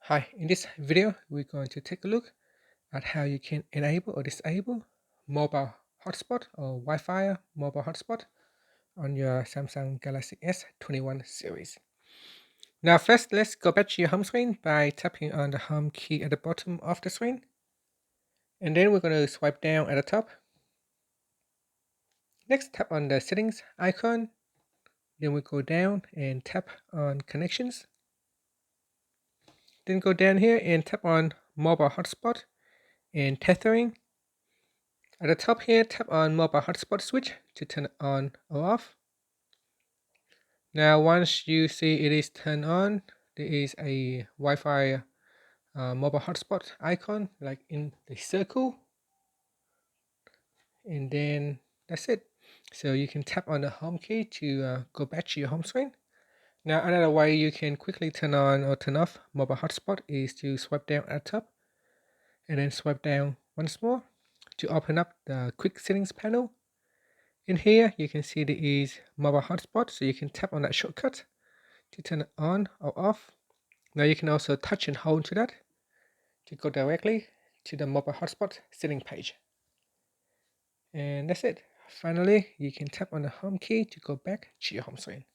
Hi, in this video, we're going to take a look at how you can enable or disable mobile hotspot or Wi-Fi mobile hotspot on your Samsung Galaxy S21 series. Now first, let's go back to your home screen by tapping on the home key at the bottom of the screen. And then we're going to swipe down at the top. Next, tap on the settings icon. Then we go down and tap on connections. Then go down here and tap on mobile hotspot and tethering. At the top here, tap on mobile hotspot switch to turn it on or off. Now once you see it is turned on, there is a Wi-Fi mobile hotspot icon like in the circle, and then that's it. So you can tap on the home key to go back to your home screen. Now another way you can quickly turn on or turn off mobile hotspot is to swipe down at the top and then swipe down once more to open up the quick settings panel. In here, you can see there is mobile hotspot, so you can tap on that shortcut to turn it on or off. Now you can also touch and hold to that to go directly to the mobile hotspot setting page. And that's it. Finally, you can tap on the home key to go back to your home screen.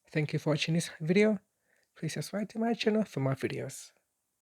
Thank you for watching this video. Please subscribe to my channel for more videos.